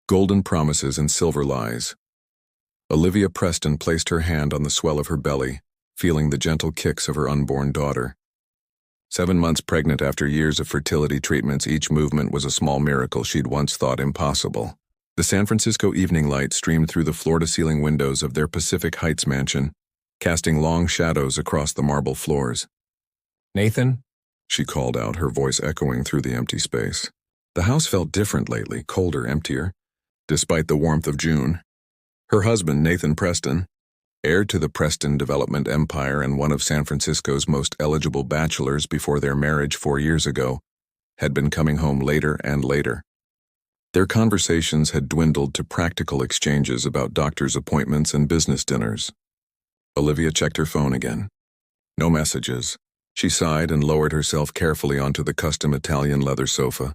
golden promises and silver lies. Olivia Preston placed her hand on the swell of her belly, feeling the gentle kicks of her unborn daughter. 7 months pregnant after years of fertility treatments, each movement was a small miracle she'd once thought impossible. The San Francisco evening light streamed through the floor-to-ceiling windows of their Pacific Heights mansion, casting long shadows across the marble floors. "Nathan?" she called out, her voice echoing through the empty space. The house felt different lately, colder, emptier, despite the warmth of June. Her husband, Nathan Preston, heir to the Preston development empire and one of San Francisco's most eligible bachelors before their marriage 4 years ago, had been coming home later and later. Their conversations had dwindled to practical exchanges about doctor's appointments and business dinners. Olivia checked her phone again. No messages. She sighed and lowered herself carefully onto the custom Italian leather sofa,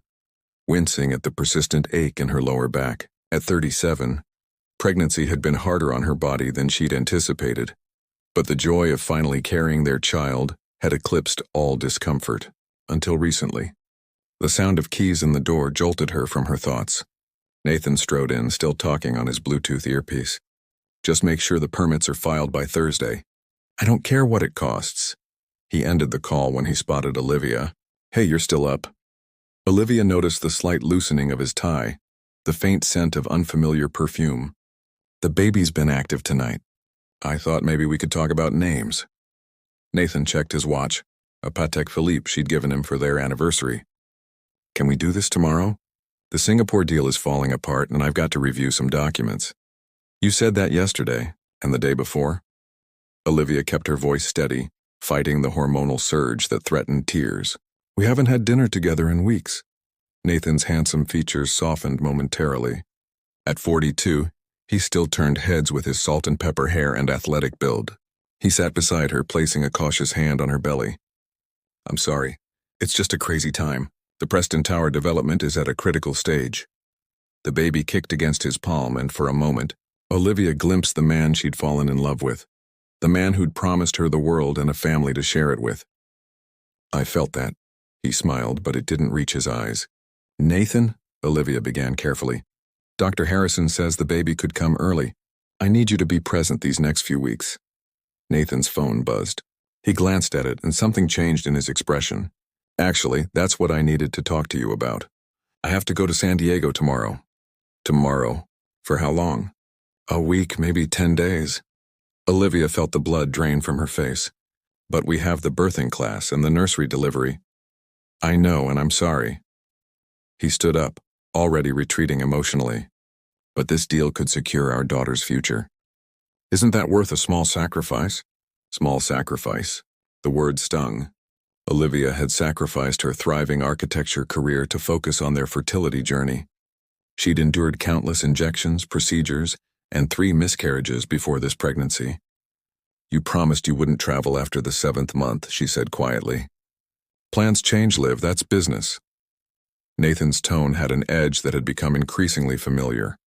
wincing at the persistent ache in her lower back. At 37, pregnancy had been harder on her body than she'd anticipated, but the joy of finally carrying their child had eclipsed all discomfort, until recently. The sound of keys in the door jolted her from her thoughts. Nathan strode in, still talking on his Bluetooth earpiece. "Just make sure the permits are filed by Thursday. I don't care what it costs." He ended the call when he spotted Olivia. "Hey, you're still up?" Olivia noticed the slight loosening of his tie, the faint scent of unfamiliar perfume. "The baby's been active tonight. I thought maybe we could talk about names." Nathan checked his watch, a Patek Philippe she'd given him for their anniversary. "Can we do this tomorrow? The Singapore deal is falling apart and I've got to review some documents." "You said that yesterday, and the day before." Olivia kept her voice steady, fighting the hormonal surge that threatened tears. "We haven't had dinner together in weeks." Nathan's handsome features softened momentarily. At 42, he still turned heads with his salt and pepper hair and athletic build. He sat beside her, placing a cautious hand on her belly. "I'm sorry. It's just a crazy time. The Preston Tower development is at a critical stage." The baby kicked against his palm, and for a moment, Olivia glimpsed the man she'd fallen in love with, the man who'd promised her the world and a family to share it with. "I felt that." He smiled, but it didn't reach his eyes. "Nathan," Olivia began carefully, "Dr. Harrison says the baby could come early. I need you to be present these next few weeks." Nathan's phone buzzed. He glanced at it, and something changed in his expression. "Actually, that's what I needed to talk to you about. I have to go to San Diego tomorrow." "Tomorrow? For how long?" "A week, maybe 10 days. Olivia felt the blood drain from her face. "But we have the birthing class and the nursery delivery." "I know, and I'm sorry." He stood up, already retreating emotionally. "But this deal could secure our daughter's future." "Isn't that worth a small sacrifice?" Small sacrifice. The word stung. Olivia had sacrificed her thriving architecture career to focus on their fertility journey. She'd endured countless injections, procedures, and 3 miscarriages before this pregnancy. "You promised you wouldn't travel after the 7th month," she said quietly. "Plans change, Liv, that's business." Nathan's tone had an edge that had become increasingly familiar.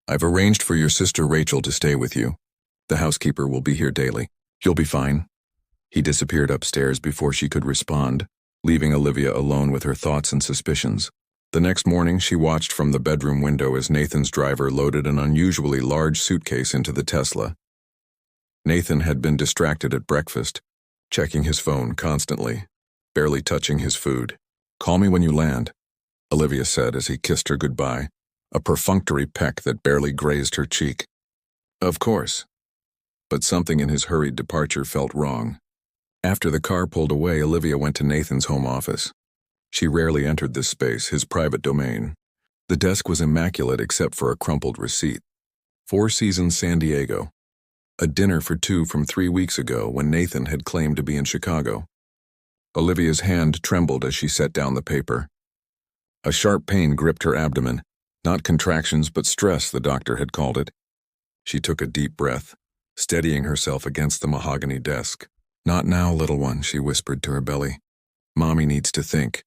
"I've arranged for your sister Rachel to stay with you. The housekeeper will be here daily. You'll be fine." He disappeared upstairs before she could respond, leaving Olivia alone with her thoughts and suspicions. The next morning, she watched from the bedroom window as Nathan's driver loaded an unusually large suitcase into the Tesla. Nathan had been distracted at breakfast, checking his phone constantly, barely touching his food. "Call me when you land," Olivia said as he kissed her goodbye, a perfunctory peck that barely grazed her cheek. "Of course." But something in his hurried departure felt wrong. After the car pulled away, Olivia went to Nathan's home office. She rarely entered this space, his private domain. The desk was immaculate except for a crumpled receipt. 4 Seasons San Diego. A dinner for 2 from 3 weeks ago when Nathan had claimed to be in Chicago. Olivia's hand trembled as she set down the paper. A sharp pain gripped her abdomen. Not contractions, but stress, the doctor had called it. She took a deep breath, steadying herself against the mahogany desk. "Not now, little one," she whispered to her belly. "Mommy needs to think."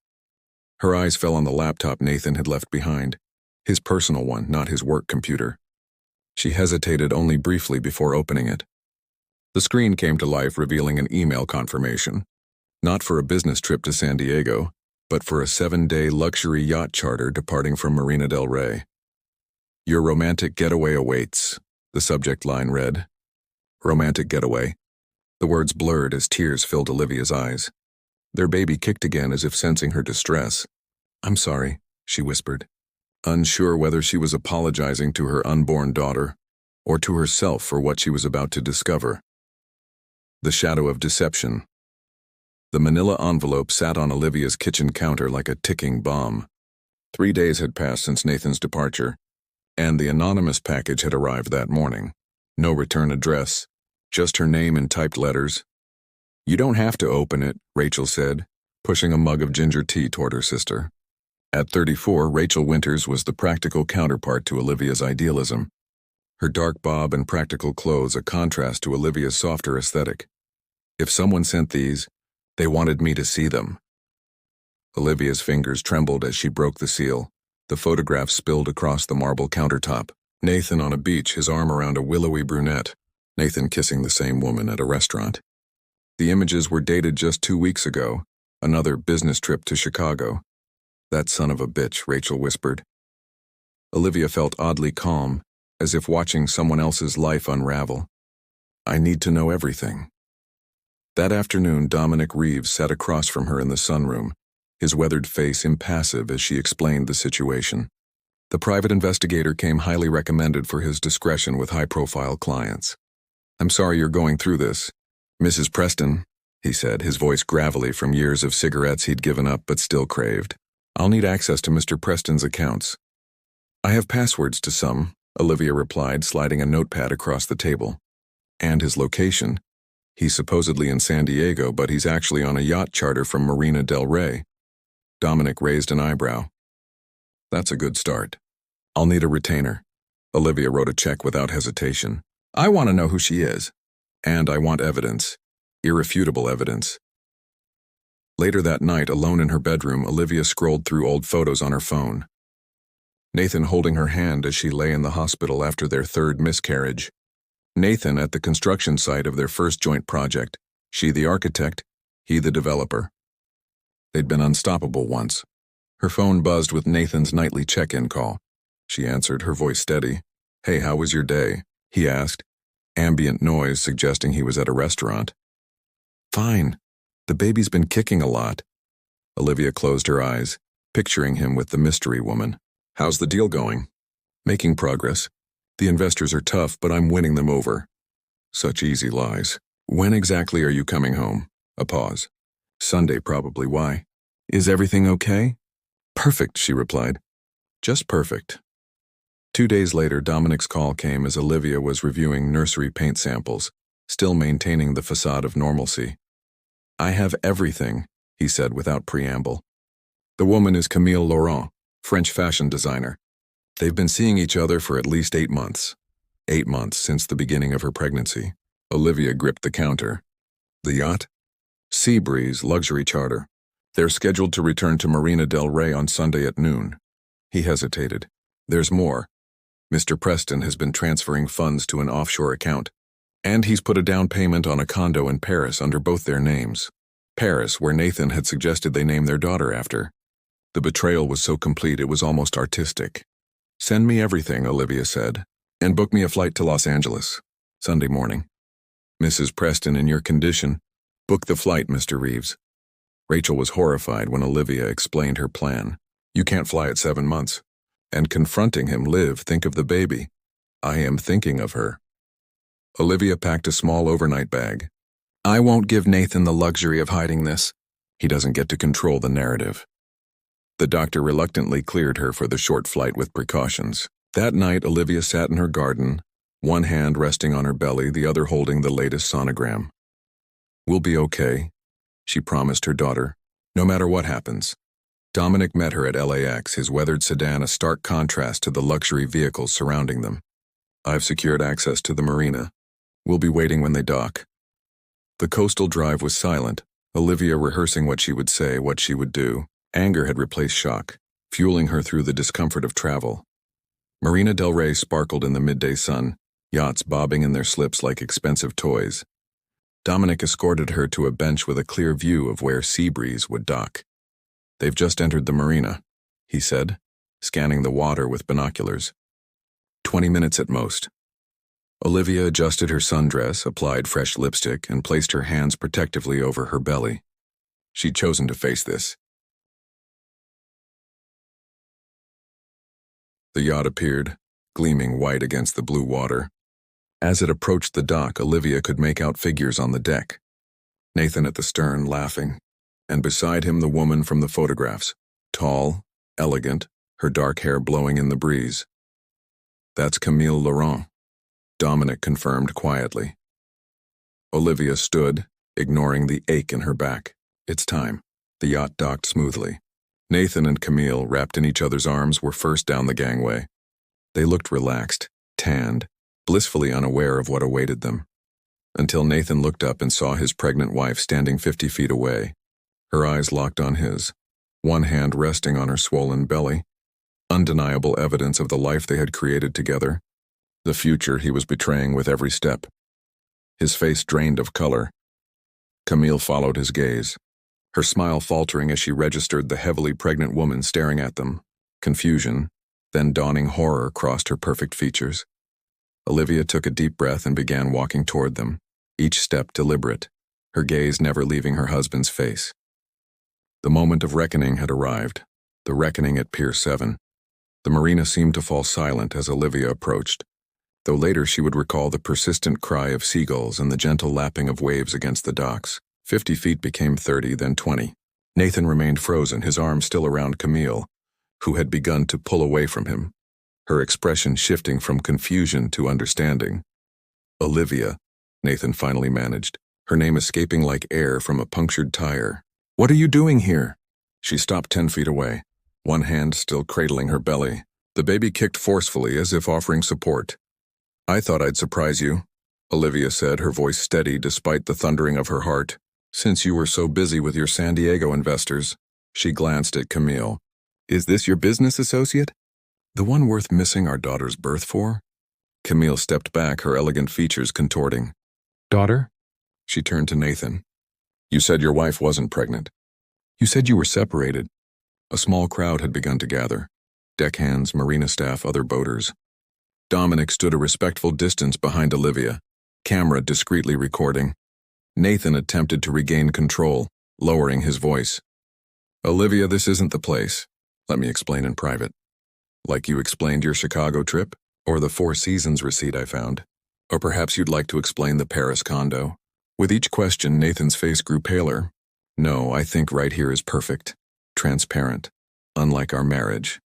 Her eyes fell on the laptop Nathan had left behind, his personal one, not his work computer. She hesitated only briefly before opening it. The screen came to life, revealing an email confirmation. Not for a business trip to San Diego, but for a 7-day luxury yacht charter departing from Marina del Rey. Your romantic getaway awaits, the subject line read. Romantic getaway. The words blurred as tears filled Olivia's eyes. Their baby kicked again as if sensing her distress. "I'm sorry," she whispered, unsure whether she was apologizing to her unborn daughter or to herself for what she was about to discover. The shadow of deception. The manila envelope sat on Olivia's kitchen counter like a ticking bomb. 3 days had passed since Nathan's departure, and the anonymous package had arrived that morning. No return address, just her name in typed letters. "You don't have to open it," Rachel said, pushing a mug of ginger tea toward her sister. At 34, Rachel Winters was the practical counterpart to Olivia's idealism. Her dark bob and practical clothes a contrast to Olivia's softer aesthetic. "If someone sent these, they wanted me to see them." Olivia's fingers trembled as she broke the seal. The photograph spilled across the marble countertop. Nathan on a beach, his arm around a willowy brunette. Nathan kissing the same woman at a restaurant. The images were dated just 2 weeks ago, another business trip to Chicago. "That son of a bitch," Rachel whispered. Olivia felt oddly calm, as if watching someone else's life unravel. "I need to know everything." That afternoon, Dominic Reeves sat across from her in the sunroom, his weathered face impassive as she explained the situation. The private investigator came highly recommended for his discretion with high-profile clients. "I'm sorry you're going through this, Mrs. Preston," he said, his voice gravelly from years of cigarettes he'd given up but still craved. "I'll need access to Mr. Preston's accounts." "I have passwords to some," Olivia replied, sliding a notepad across the table. "And his location. He's supposedly in San Diego, but he's actually on a yacht charter from Marina del Rey." Dominic raised an eyebrow. "That's a good start. I'll need a retainer." Olivia wrote a check without hesitation. "I want to know who she is. And I want evidence. Irrefutable evidence." Later that night, alone in her bedroom, Olivia scrolled through old photos on her phone. Nathan holding her hand as she lay in the hospital after their third miscarriage. Nathan at the construction site of their first joint project. She the architect, he the developer. They'd been unstoppable once. Her phone buzzed with Nathan's nightly check-in call. She answered, her voice steady. "Hey, how was your day?" he asked, ambient noise suggesting he was at a restaurant. "Fine. The baby's been kicking a lot." Olivia closed her eyes, picturing him with the mystery woman. "How's the deal going?" "Making progress. The investors are tough, but I'm winning them over." Such easy lies. "When exactly are you coming home?" A pause. "Sunday probably. Why? Is everything okay?" "Perfect," she replied. "Just perfect." 2 days later, Dominic's call came as Olivia was reviewing nursery paint samples, still maintaining the facade of normalcy. "I have everything," he said without preamble. "The woman is Camille Laurent, French fashion designer. They've been seeing each other for at least 8 months. 8 months since the beginning of her pregnancy." Olivia gripped the counter. "The yacht?" "Sea Breeze, luxury charter. They're scheduled to return to Marina del Rey on Sunday at noon." He hesitated. "There's more. Mr. Preston has been transferring funds to an offshore account, and he's put a down payment on a condo in Paris under both their names. Paris, where Nathan had suggested they name their daughter after. The betrayal was so complete it was almost artistic." "Send me everything," Olivia said, "and book me a flight to Los Angeles, Sunday morning." "Mrs. Preston, in your condition, book the flight, Mr. Reeves." Rachel was horrified when Olivia explained her plan. "You can't fly at 7 months. And confronting him, Liv, think of the baby." "I am thinking of her." Olivia packed a small overnight bag. "I won't give Nathan the luxury of hiding this. He doesn't get to control the narrative." The doctor reluctantly cleared her for the short flight with precautions. That night, Olivia sat in her garden, one hand resting on her belly, the other holding the latest sonogram. "We'll be okay," she promised her daughter, "no matter what happens." Dominic met her at LAX, his weathered sedan a stark contrast to the luxury vehicles surrounding them. "I've secured access to the marina. We'll be waiting when they dock." The coastal drive was silent, Olivia rehearsing what she would say, what she would do. Anger had replaced shock, fueling her through the discomfort of travel. Marina del Rey sparkled in the midday sun, yachts bobbing in their slips like expensive toys. Dominic escorted her to a bench with a clear view of where Sea Breeze would dock. "They've just entered the marina," he said, scanning the water with binoculars. 20 minutes at most. Olivia adjusted her sundress, applied fresh lipstick, and placed her hands protectively over her belly. She'd chosen to face this. The yacht appeared, gleaming white against the blue water. As it approached the dock, Olivia could make out figures on the deck. Nathan at the stern, laughing, and beside him the woman from the photographs, tall, elegant, her dark hair blowing in the breeze. "That's Camille Laurent," Dominic confirmed quietly. Olivia stood, ignoring the ache in her back. "It's time." The yacht docked smoothly. Nathan and Camille, wrapped in each other's arms, were first down the gangway. They looked relaxed, tanned, blissfully unaware of what awaited them. Until Nathan looked up and saw his pregnant wife standing 50 feet away. Her eyes locked on his, one hand resting on her swollen belly. Undeniable evidence of the life they had created together, the future he was betraying with every step. His face drained of color. Camille followed his gaze, her smile faltering as she registered the heavily pregnant woman staring at them. Confusion, then dawning horror crossed her perfect features. Olivia took a deep breath and began walking toward them, each step deliberate, her gaze never leaving her husband's face. The moment of reckoning had arrived, the reckoning at Pier 7. The marina seemed to fall silent as Olivia approached, though later she would recall the persistent cry of seagulls and the gentle lapping of waves against the docks. 50 feet became 30, then 20. Nathan remained frozen, his arm still around Camille, who had begun to pull away from him, her expression shifting from confusion to understanding. "Olivia," Nathan finally managed, her name escaping like air from a punctured tire. "What are you doing here?" She stopped 10 feet away, one hand still cradling her belly. The baby kicked forcefully as if offering support. "I thought I'd surprise you," Olivia said, her voice steady despite the thundering of her heart. "Since you were so busy with your San Diego investors." She glanced at Camille. "Is this your business associate? The one worth missing our daughter's birth for?" Camille stepped back, her elegant features contorting. "Daughter?" She turned to Nathan. "You said your wife wasn't pregnant. You said you were separated." A small crowd had begun to gather. Deckhands, marina staff, other boaters. Dominic stood a respectful distance behind Olivia, camera discreetly recording. Nathan attempted to regain control, lowering his voice. "Olivia, this isn't the place. Let me explain in private. Like you explained your Chicago trip, or the Four Seasons receipt I found. Or perhaps you'd like to explain the Paris condo." With each question, Nathan's face grew paler. "No, I think right here is perfect. Transparent. Unlike our marriage."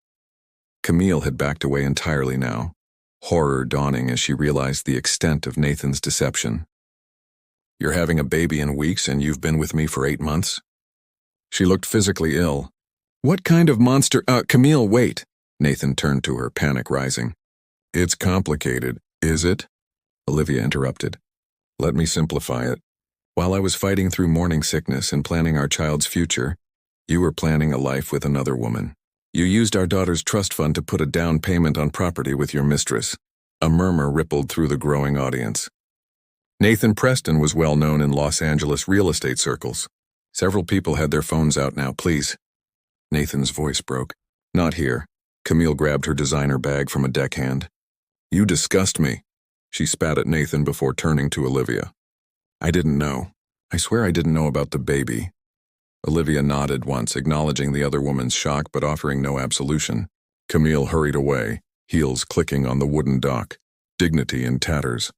Camille had backed away entirely now, horror dawning as she realized the extent of Nathan's deception. "You're having a baby in weeks and you've been with me for 8 months?" She looked physically ill. "What kind of monster— Camille, wait!" Nathan turned to her, panic rising. "It's complicated, is it?" Olivia interrupted. "Let me simplify it. While I was fighting through morning sickness and planning our child's future, you were planning a life with another woman. You used our daughter's trust fund to put a down payment on property with your mistress." A murmur rippled through the growing audience. Nathan Preston was well known in Los Angeles real estate circles. Several people had their phones out now. "Please." Nathan's voice broke. "Not here." Camille grabbed her designer bag from a deckhand. "You disgust me." She spat at Nathan before turning to Olivia. "I didn't know. I swear I didn't know about the baby." Olivia nodded once, acknowledging the other woman's shock but offering no absolution. Camille hurried away, heels clicking on the wooden dock, dignity in tatters.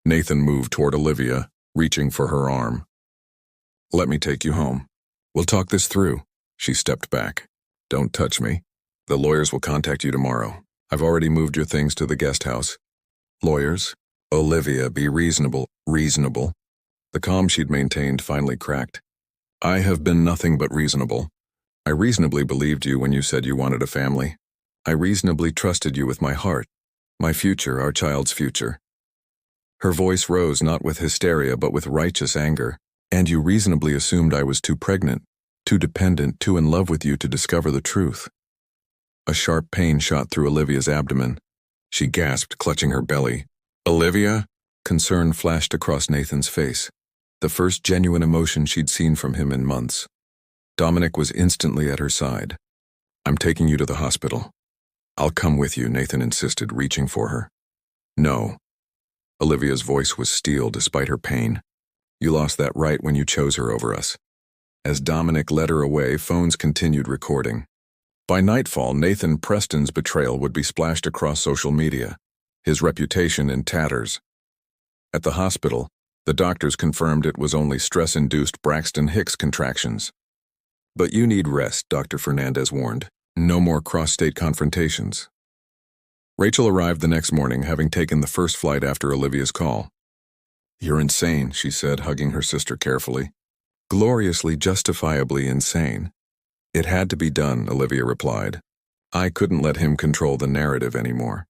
Nathan moved toward Olivia, reaching for her arm. "Let me take you home. We'll talk this through." She stepped back. "Don't touch me. The lawyers will contact you tomorrow. I've already moved your things to the guest house." "Lawyers?" "Olivia, be reasonable." "Reasonable?" The calm she'd maintained finally cracked. "I have been nothing but reasonable. I reasonably believed you when you said you wanted a family. I reasonably trusted you with my heart, my future, our child's future." Her voice rose not with hysteria but with righteous anger. "And you reasonably assumed I was too pregnant, too dependent, too in love with you to discover the truth." A sharp pain shot through Olivia's abdomen. She gasped, clutching her belly. "Olivia?" Concern flashed across Nathan's face, the first genuine emotion she'd seen from him in months. Dominic was instantly at her side. "I'm taking you to the hospital." I'll come with you, Nathan insisted, reaching for her. No. Olivia's voice was steel despite her pain. You lost that right when you chose her over us. As Dominic led her away, phones continued recording. By nightfall, Nathan Preston's betrayal would be splashed across social media, his reputation in tatters. At the hospital, the doctors confirmed it was only stress-induced Braxton Hicks contractions. But you need rest, Dr. Fernandez warned. No more cross-state confrontations. Rachel arrived the next morning, having taken the first flight after Olivia's call. You're insane, she said, hugging her sister carefully. Gloriously, justifiably insane. It had to be done, Olivia replied. I couldn't let him control the narrative anymore.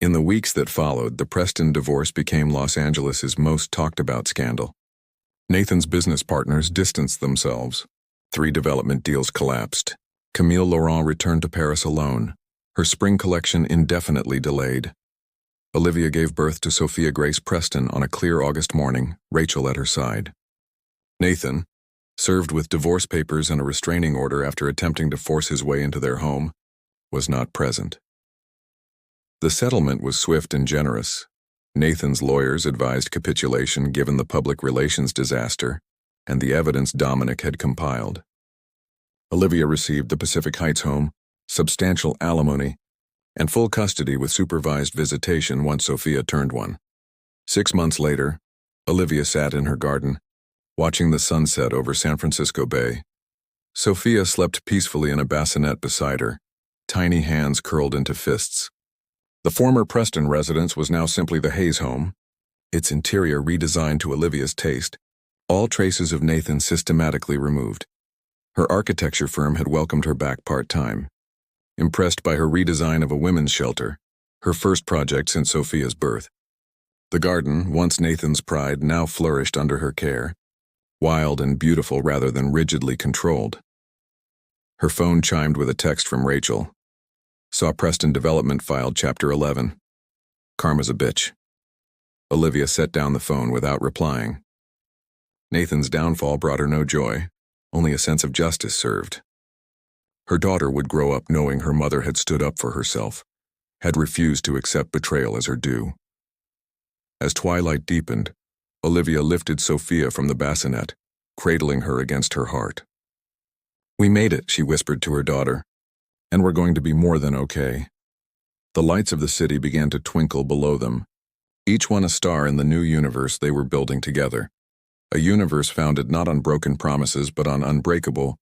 In the weeks that followed, the Preston divorce became Los Angeles' most talked-about scandal. Nathan's business partners distanced themselves. 3 development deals collapsed. Camille Laurent returned to Paris alone, her spring collection indefinitely delayed. Olivia gave birth to Sophia Grace Preston on a clear August morning, Rachel at her side. Nathan, served with divorce papers and a restraining order after attempting to force his way into their home, was not present. The settlement was swift and generous. Nathan's lawyers advised capitulation given the public relations disaster and the evidence Dominic had compiled. Olivia received the Pacific Heights home, substantial alimony, and full custody with supervised visitation once Sophia turned 1. 6 months later, Olivia sat in her garden, watching the sunset over San Francisco Bay. Sophia slept peacefully in a bassinet beside her, tiny hands curled into fists. The former Preston residence was now simply the Hayes home, its interior redesigned to Olivia's taste, all traces of Nathan systematically removed. Her architecture firm had welcomed her back part-time. Impressed by her redesign of a women's shelter, her first project since Sophia's birth. The garden, once Nathan's pride, now flourished under her care, wild and beautiful rather than rigidly controlled. Her phone chimed with a text from Rachel. Saw Preston Development filed Chapter 11. Karma's a bitch. Olivia set down the phone without replying. Nathan's downfall brought her no joy, only a sense of justice served. Her daughter would grow up knowing her mother had stood up for herself, had refused to accept betrayal as her due. As twilight deepened, Olivia lifted Sophia from the bassinet, cradling her against her heart. We made it, she whispered to her daughter, and we're going to be more than okay. The lights of the city began to twinkle below them, each one a star in the new universe they were building together, a universe founded not on broken promises but on unbreakable,